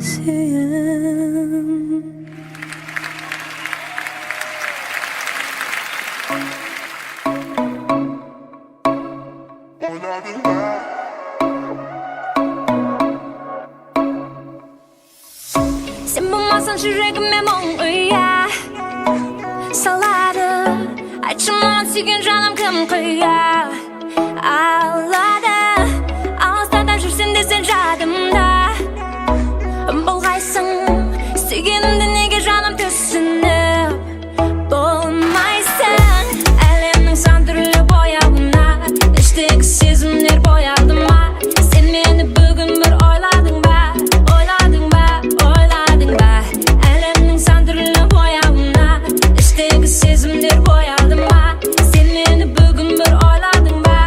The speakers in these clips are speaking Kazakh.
сүйем. Сен болмасаң жүрегіме мұң ұя салады. Айтшы маған сүйген жаным кім құя алады. Алыстарда жүрсем де сен жадымда болғайсың. Сүйгенімді неге жаным түсініп болмайсың. Әлемнің сан түрлі бояуына іштегі сезімдер боялды ма? Сен мені бүгін бір ойладың ба? Ойладың ба? Ойладың ба? Әлемнің сан түрлі бояуына іштегі сезімдер боялды ма? Сен мені бүгін бір ойладың ба?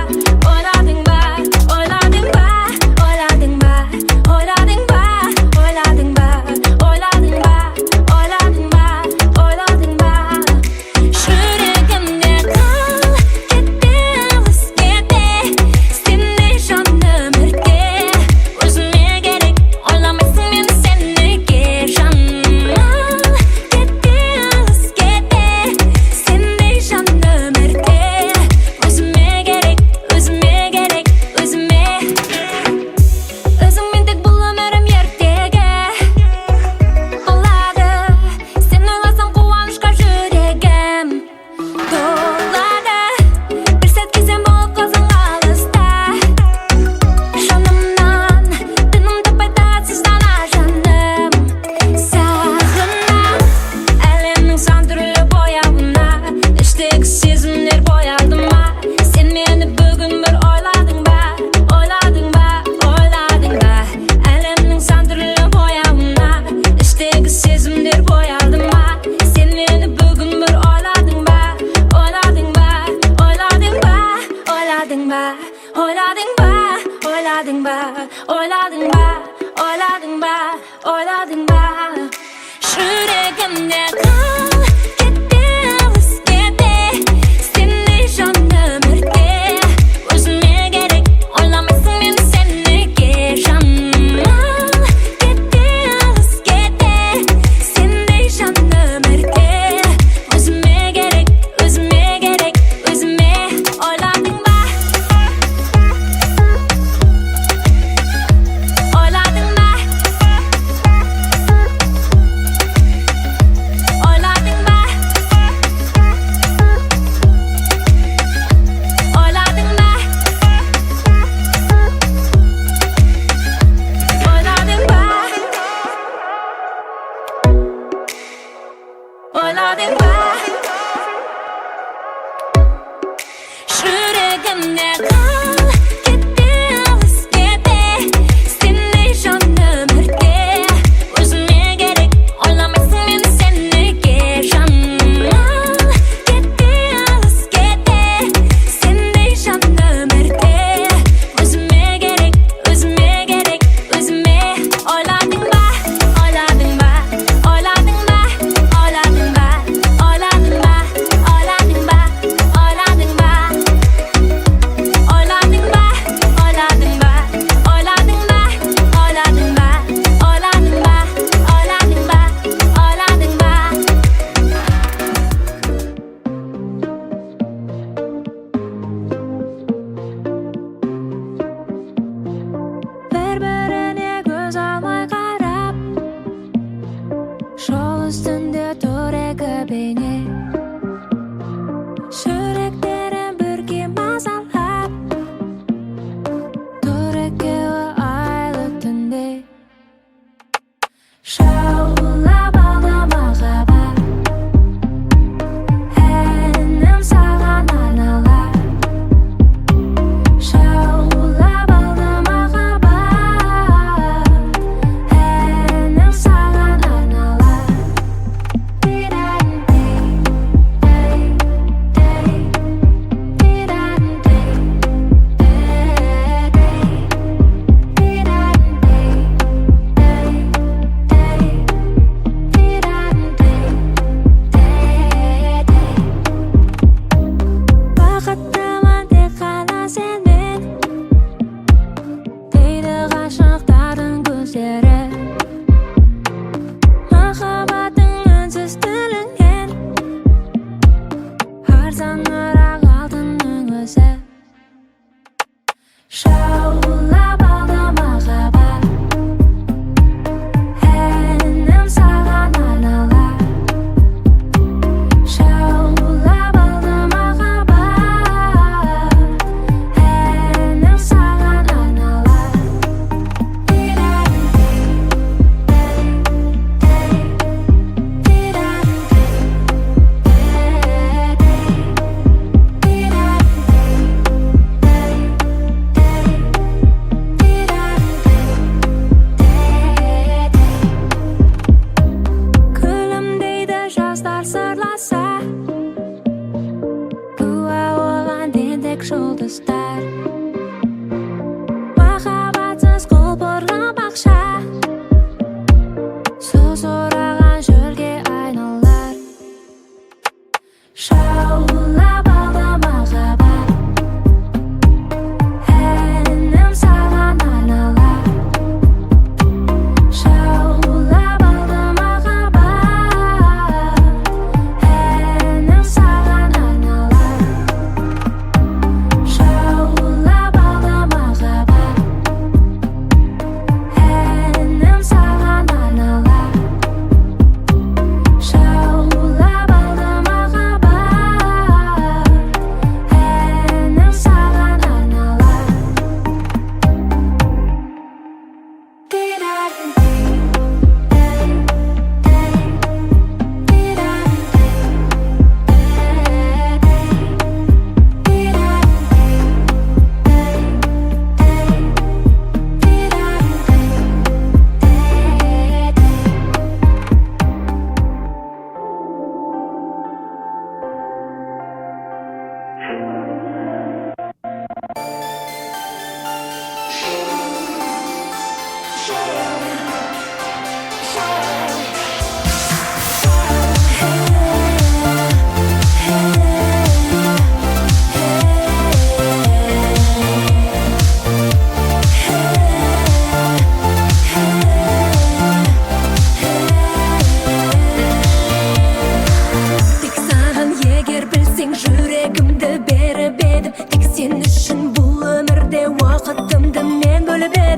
Ойладың ба? Ойладың ба? Ойладың ба? Ойладың ба? Ойладың ба? Ойладың ба? Ойладың ба? Ойладың ба? Жүрегімде қал кетті өзгеде. Сендей жаным өрте өзіме керек. Ойламайсың мені сен неге жаным кетті өзгеде. Сендей жаным өрте өзіме керек. Өзіме керек. Өзіме. Өзіңмен тек бұл өмірім ертегі болады. Сен ойласаң қуанышқа жүрегім толады. Бір сәтке сен болып қалсаң алыста жанымнан. Тыным таппай тағатсыздана жаным сағынам. Әлемнің сан түрлі бояуына іштегі сезімдер боялды ма? Сен мені бүгін бір ойладың ба? Ойладың ба? Ойладың ба? Әлемнің сан түрлі бояуына іштегі сезімдер боялды ма? Сен мені бүгін бір ойладың ба? Ойладың ба? Ойладың ба? Ойладың ба? Ойладың ба? Ойладың ба? Ойладың ба? Ойладың ба? Ойладың ба? Жүрегімде қал кетті өзгеде. Сендей жаным өрте өзіме керек. Ойламайсың мені сен неге жаным кетті өзгеде. Сендей жаным өрте өзіме керек. Өзіме керек. Өзіме. Ойладың ба? Ойладың ба? Ойладың ба? Ойладың ба? Ойладың ба? Ойладың ба? Жүрегімде қал кетті өзгеде. Сендей жаным өрте өзіме керек. Ойламайсың мені сен неге жаным кетті өзгеде. Сендей жаным өрте өзіме керек. Өзіме керек. Өзіме. Ойладың ба? Ойладың ба? Ойладың ба? Ойладың ба? Ойладың ба? Ойладың ба? Ойладың ба? Ойладың ба? Ойладың ба? Ойладың ба? Ойладың ба? Ойладың ба? Ойладың ба? Ойладың ба? Бір-біріне көз алмай қарап жол үстінде тұр екі бейне. Жүректерін бірге мазалап тұр екеуі айлы түнде. Жаулап алды махаббат әнім саған арналар. Жаулап алды махаббат әнім саған арналар.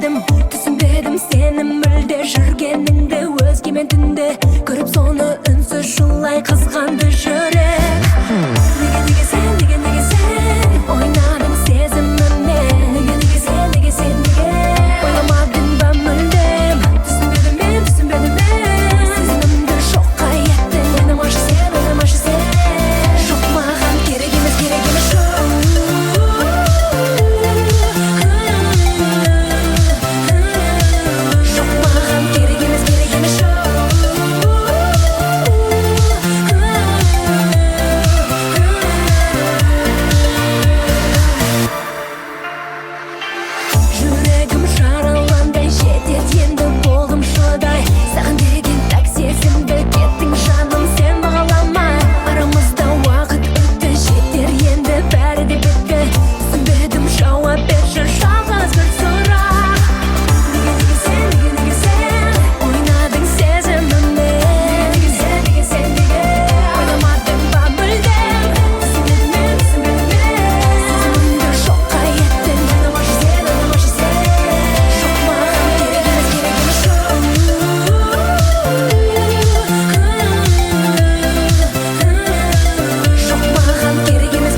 түсінбедім сені мүлде жүргеніңді өзгемен түнде көріп соны үнсіз шулай қызғанды жүрек неге сен ойнадың сезіміммен неге сен ойламадың ба мүлдем түсінбедім мен сезімімді жоққа еттің ойнамашы сен жоқ маған керек емес жоқ маған керек емес жүрегім жараландай жетет енді болдым шыдай саған деген пәк сезімді кеттің жаным сен бағаламай арамызда уақыт өтті жетер енді бәрі де бітті түсінбедім жауап берші жалғыз бір сұрақ неге сен ойнадың сезіміммен неге сен ойламадың ба мүлдем түсінбедім сезімімді жоққа еттің ойнамашы сен жоқ маған керек емес жоқ маған керек емес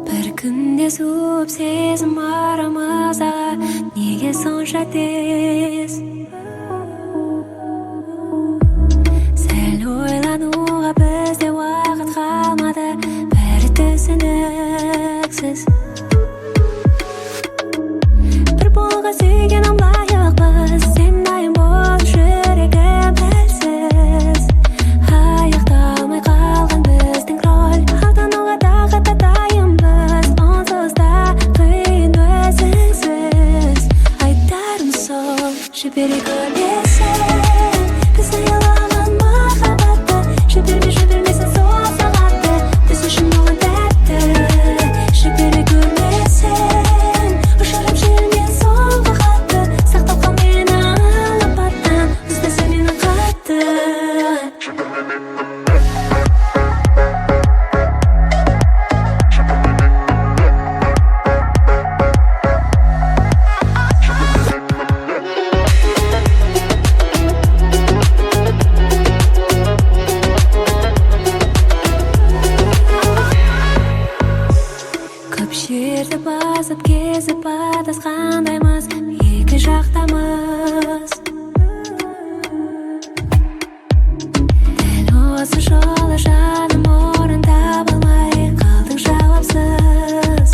бір күнде суып сезім арамызға неге сонша тез сәл ойлануға бізде уақыт қалмады бәрі түсініксіз бір болға сүйгенім лайықпыз сен айым болып жүрегім әлсіз аяқталмай қалған біздің роль алдануға тағы да дайынбыз онсыз да қиын өзіңсіз айтарым сол жібере көрмесең біз аялаған махаббатты жібермесең сол сағатты біз үшін болған тәтті жібере көрмесең ұшырып желмен соңғы хатты сақтап қал мені алапаттан ұстаса мені қатты көп жерді басып кезіп адасқандаймыз екі жақтамыз дәл осы жолы жаным орын таба алмай қалдың жауапсыз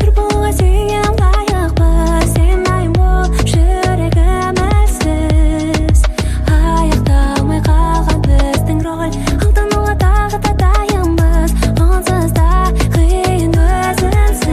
бір болға сүйгенім лайықпыз сен айым болып жүрегім әлсіз аяқталмай қалған біздің роль алдануға тағы да дайынбыз онсыз да қиын өзіңсіз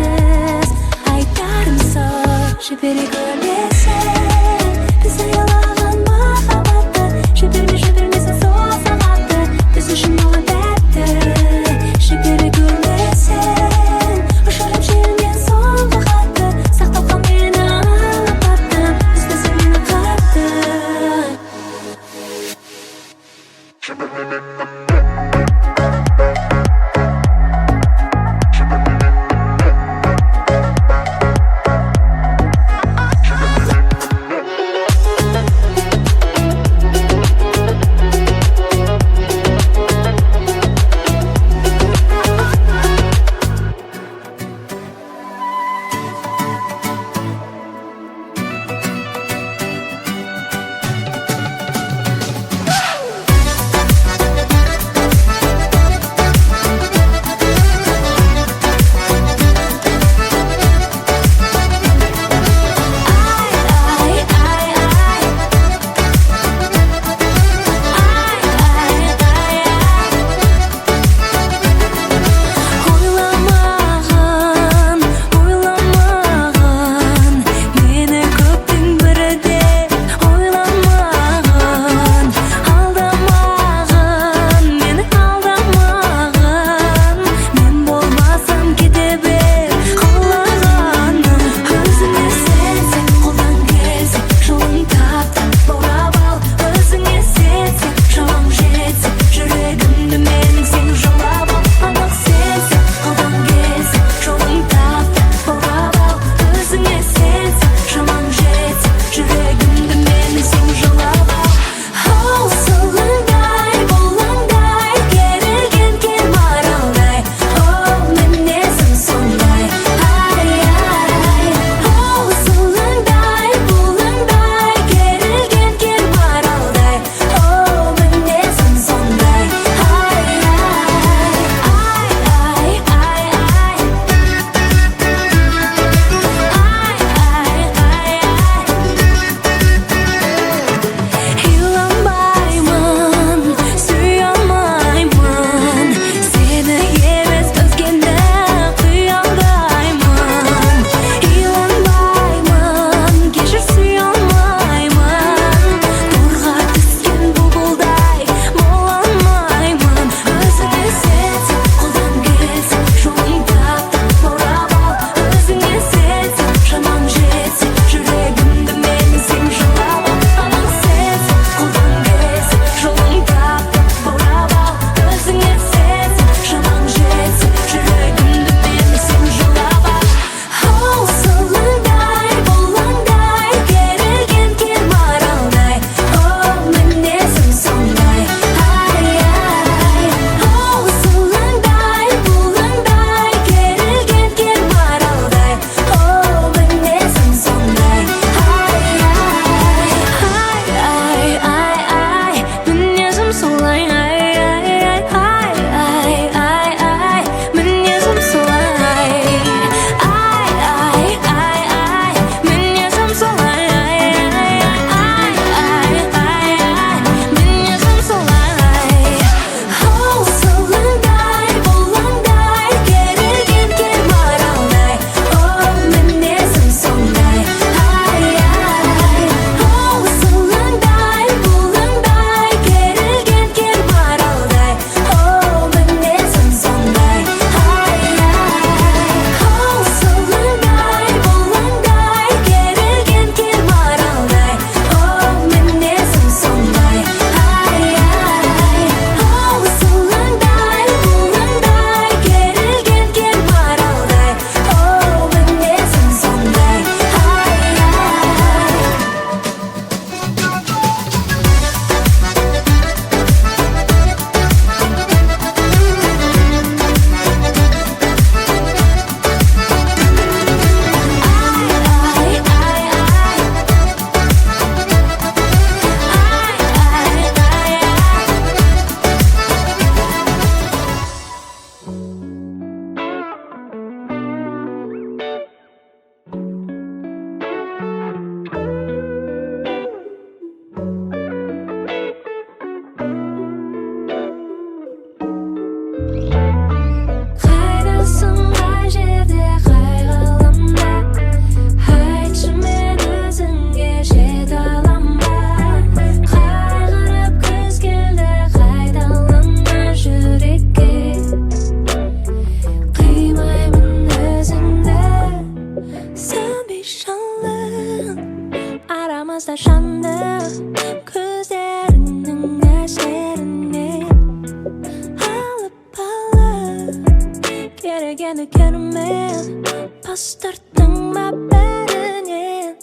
бастырттың ба бәрінен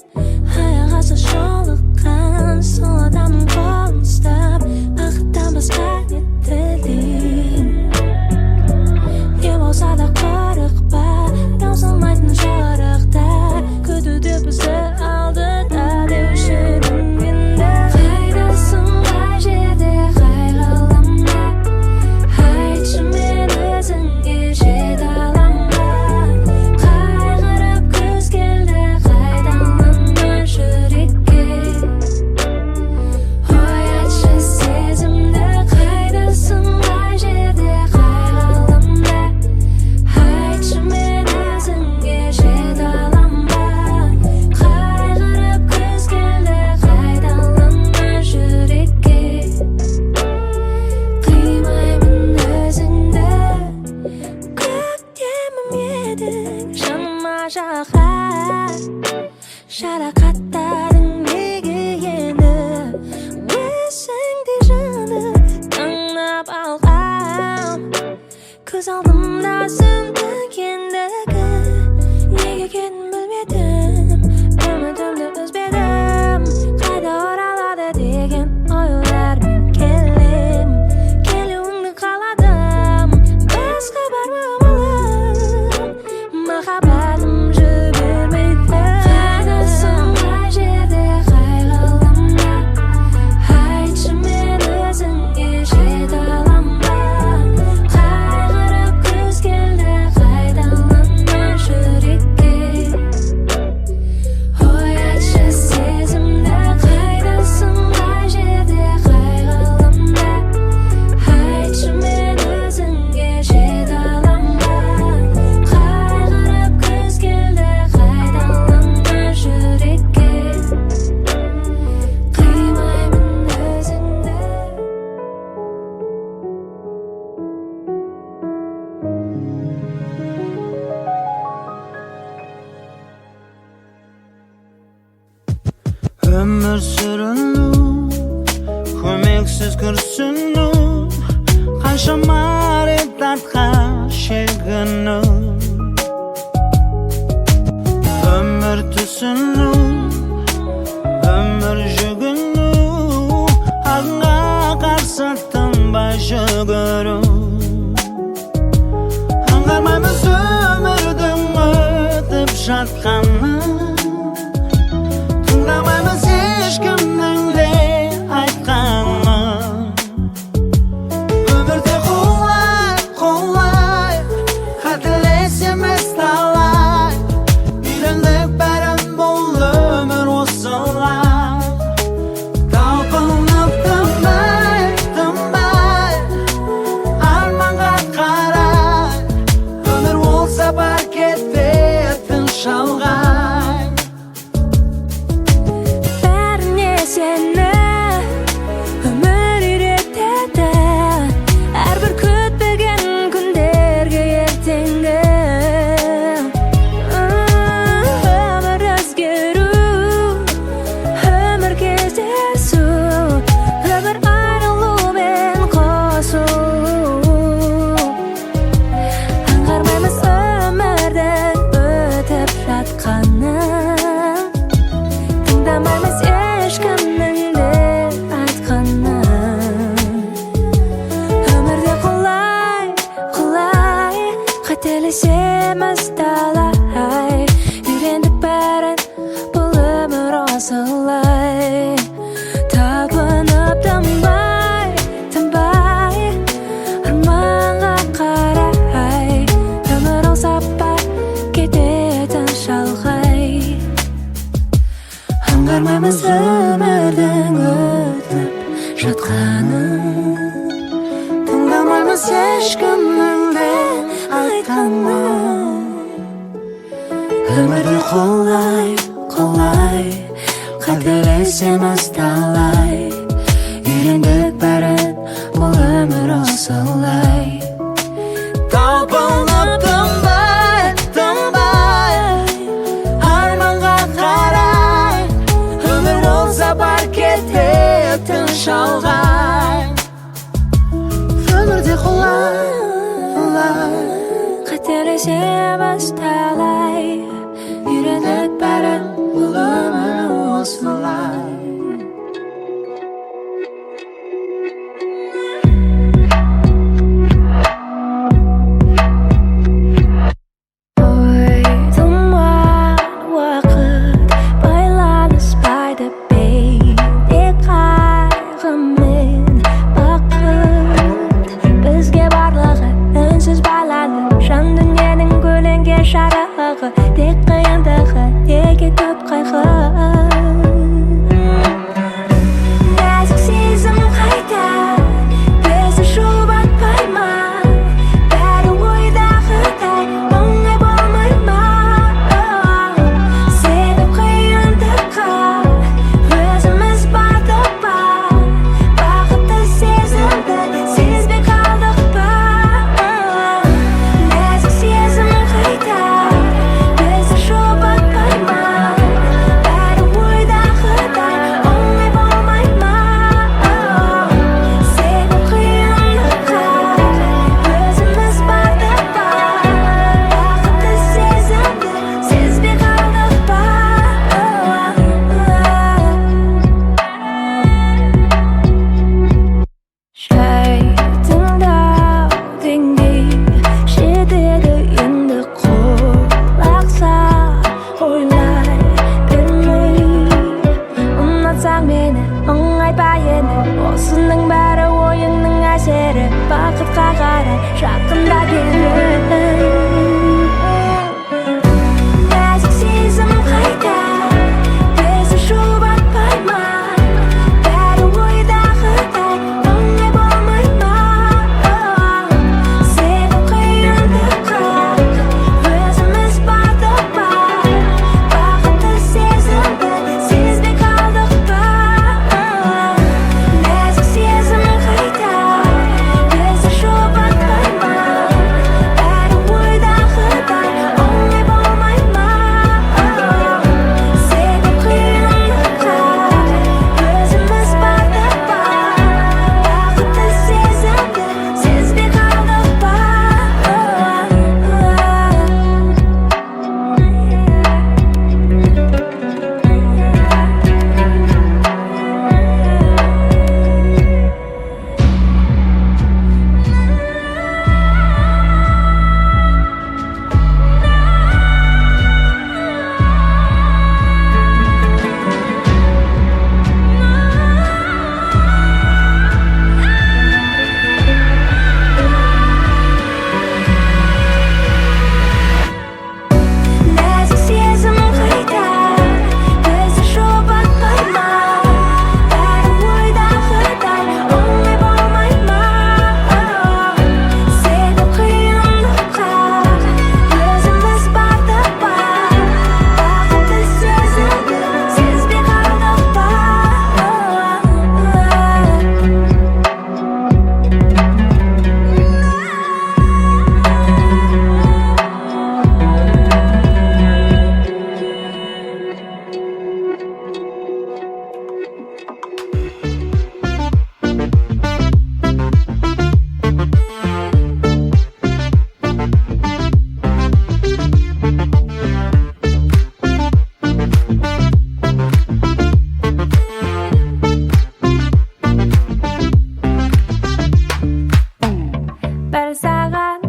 аяғасы жолыққан сол адамның қолын ұстап бақыттан басқа не тілейін не болса да қорықпа таусылмайтын жарықта күтуде бізді алдыда деуші едім енді қайдасың қай жерде қай ғаламда айтшы мен өзіңе жете алам ба қайғырып күз келді қайдалама жүрекке ой айтшы сезімді қайдасың қай жерде қай ғаламда айтшы мен өзіңе жете алам ба қайғырып күз келді қайдалама жүрекке қимаймын өзіңді көктемім едің жаныма жаға жарақаттадың неге енді өзіңде жаны таңдап алғам көз алдымда сөндік ендігі неге екенін білмедім үмітімді үзбедім қайда оралады деген ойлармен келуіңді қаладым басқа бар ма амалым махаббатым жібермейді қайдасың қай жерде қай ғаламда айтшы мен өзіңе жете алам ба қайғырып күз келді қайдалама жүрекке ой айтшы сезімді қайдасың қай жерде қай ғаламда айтшы мен өзіңе жете алам ба қайғырып күз келді қайдалама жүрекке қимаймын өзіңді Өмір сүріну, көмексіз күрсіну, қаншама рет тартқан шегіну. Өмір түсіну, өмір жүгіну, ағынға қарсы тынбай жүгіру. Аңғармаймыз өмірдің өтіп жатқанын, тыңдамаймыз ешкімнің де айтқанын. Өмірде қолай, қателесеміз талай, үйрендік бәрін бұл өмір осылай. Талпынып тынбай, арманға қарай, өмір ол сапар кетпейтін шалғай. бәріне сені өмір үйретеді әрбір күтпеген күндерге ертеңгі өмір өзгеру өмір кездесу өмір айрылу мен қосу аңғармаймыз өмірдің өтіп жатқанын тыңдамаймыз ешкімнің де айтқанын өмірде қолай қателесеміз талай үйрендік бәрін бұл өмір осылай талпынып тынбай арманға қарай өмір ол сапар кететін шалғай аңғармаймыз өмірдің өтіп жатқанын тыңдамаймыз ешкімнің де айтқанын өмірде қолай қателесеміз талай үйрендік бәрін бұл өмір осылай Талпынып тынбай, арманға қарай, өмір ол сапар кететін шалғай. Өмірде қолай қателесеміз талай осының бәрі ойыңның әсері, бақытқа қарай жақында бері. Нәзік сезім қайда, бізді жұбатпай ма? Бәрі ойдағыдай оңай болмай ма? Сені қиындыққа өзіміз бардық па? Бақытты сезімді сезбей қалдық па? Нәзік сезім қайда, бізді жұбатпай ма? Бәрі ойдағыдай оңай болмай ма? Сені қиындыққа өзіміз бардық па? Бақытты сезімді сезбей қалдық па? Нәзік сезім қайда, бізді жұбатпай ма? Бәрі ойдағыдай оңай болмай ма? Сені қиындыққа өзіміз бардық па? Бақытты сезімді сезбей қалдық па? Бір саған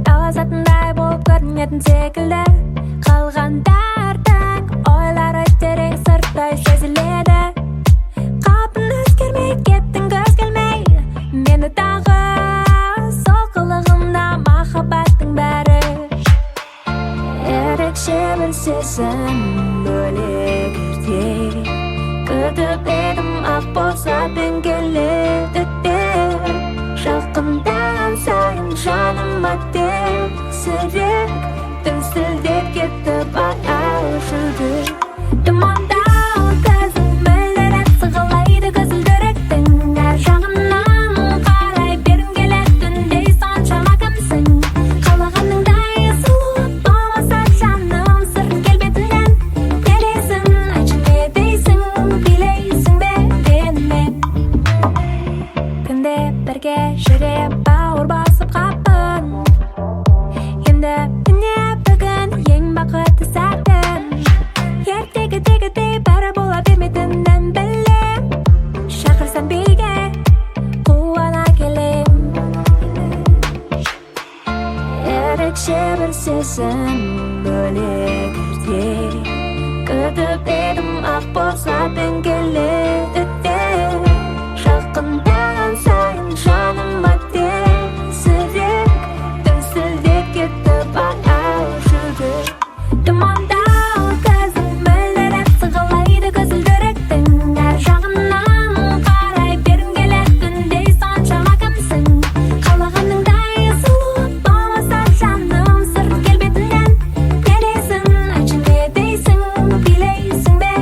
таласатындай болып көрінетін секілді, қалғандардың ойлары терең сырттай сезіледі. Қалпын өзгермей кеттің көз келмей, мені тағы сол қылығында махаббаттың бәрі. Ерекше бір сезім бөлек ертең, күтіп едім ақ болса дөңгеледі де. Жақындан сайын жаныма теңсірек, дүрсілдеп кетіп аяу жүрек. Тұмандау көзің мөлдіреп сығалайды көзілдіректің, әр жағынан қарай бергім келеді түндей соншама кімсің? Қалағаныңдай сұлу болмаса жаным сырт келбетіңнен, не дейсің? Айтшы не дейсің? Билейсің бе менімен? Күнде бірге жүріп бауыр басып қапын, енді міне бүгін ең бақытты сәтім. Ертегідегідей бәрі бола бермейтінін білем, шақырсам биге қуана келем. Ерекше бір сезім бөлек ертең, күтіп едім ақ болса дөңгеледі де. Жақындан сайын жаныма теңсірек, дүрсілдеп кетіп аяу жүрек. Тұмандау көзің мөлдіреп сығалайды көзілдіректің, әр жағынан қарай бергім келеді түндей соншама кімсің? Қалағаныңдай сұлу болмаса жаным сырт келбетіңнен, не дейсің? Айтшы не дейсің? Билейсің бе?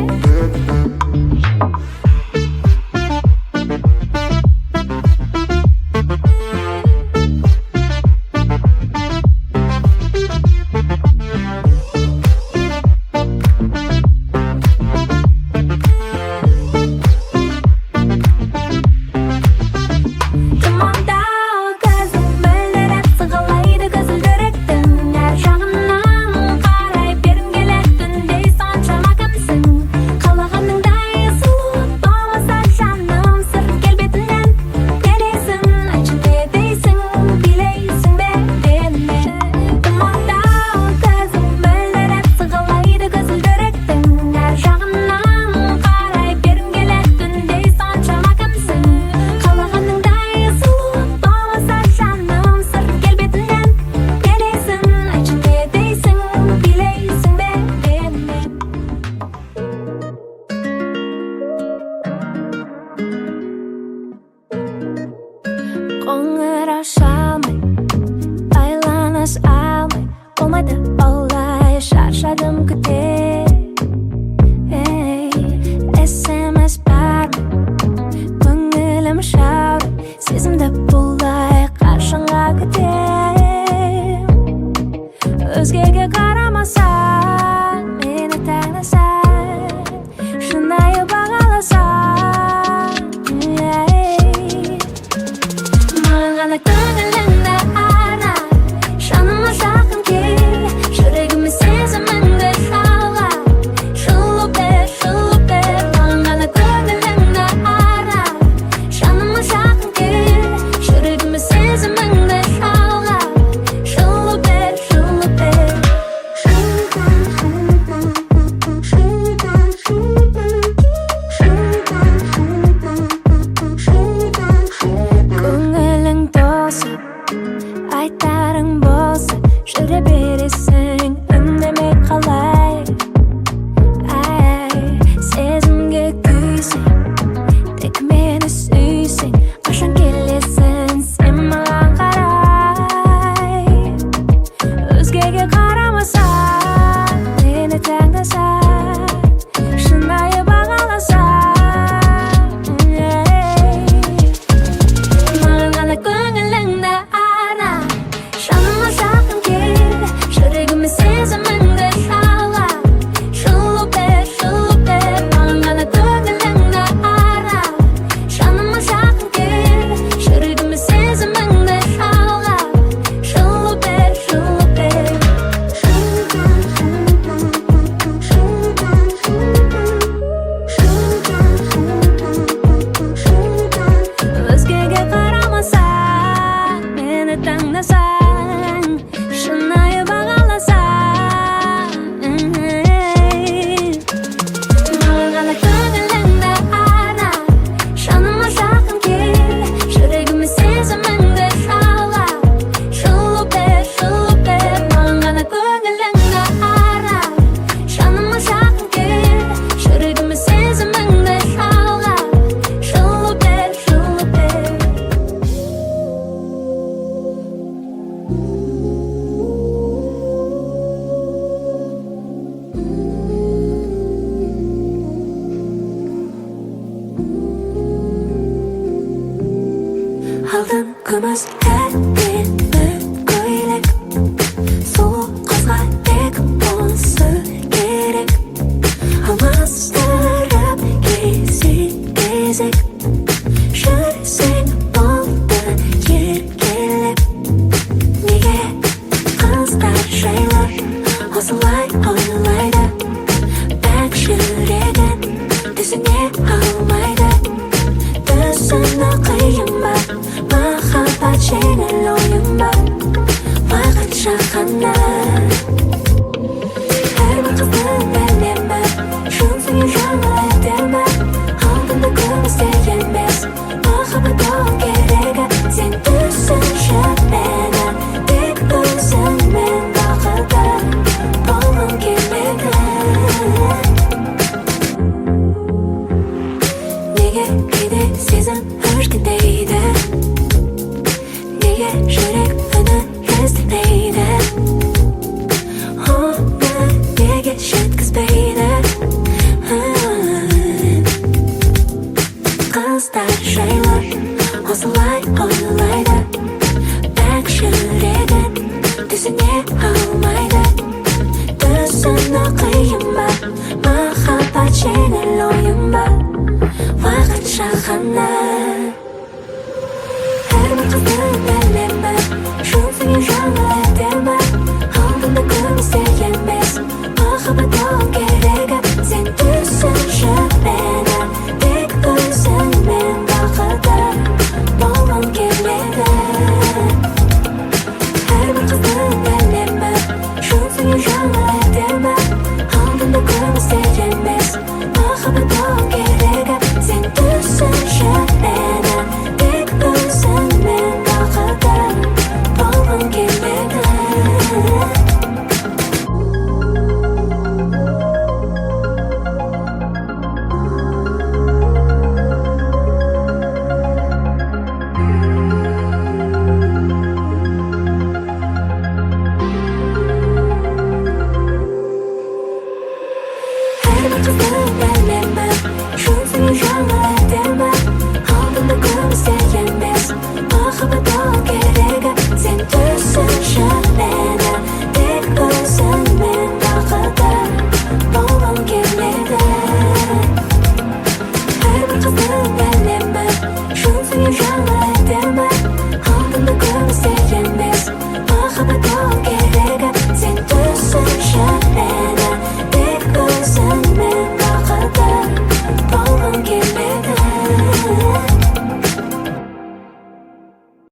болады олай шаршадым күте SMS бар көңілім шар сезімді бұлай қашанға күтем өзгеге қарамасаң мені таңдасаң шынайы бағаласаң маған ғана көңіліңді арна жаныма жақын кел жүрегіме сезіміңді шалға жылу бер маған ғана көңіліңді арна жаныма жақын кел жүрегіме сезіміңді шалға жылу бер көңілің тосын айтарың болса жүре бересің үндемей қалай сезімге күйсең тек мені сүйсең қашан келесің сен маған қарай өзгеге қарамасаң мені таңдасаң шынайы бағаласаң маған ғана көңіліңді арна жаныма жақын кел жүрегіме сезіміңді шалға жылу бер маған ғана көңіліңді арна жаныма жақын кел жүрегіме сезіміңді шалға жылу бер өзгеге қарамасаң мені таңдасаң шынайы бағаласаң маған ғана көңіліңді арна жаныма жақын кел жүрегіме сезіміңді шалға жылу бер маған ғана көңіліңді арна жаныма жақын кел жүрегіме сезіміңді шалға жылу бер алтын күміс әдемі көйлек сұлу қызға тек осы керек алмастырып кезек жүрсең болды еркелеп неге қыздар жайлы осылай ойлайды бәк жүрегін түсіне алмайды түсіну қиын ба махаббат жеңіл ойын ба уақытша ғана әрбір қыздың әлемі шын сүйем жаңа әдемі алтынды күмісте емес махаббат ол керегі сен түсінші мені тек өзіңмен бақытты болғым келмеді неге кейде сезім өркендейді неге жүрек үні естімейді оны неге жеткізбейді қыздар жайлы осылай ойлайды бәк жүрегін түсіне алмайды түсіну қиын ба махаббат жеңіл ойын ба уақытша ғана әрбір қыздың әлемі шын сүйем жаңа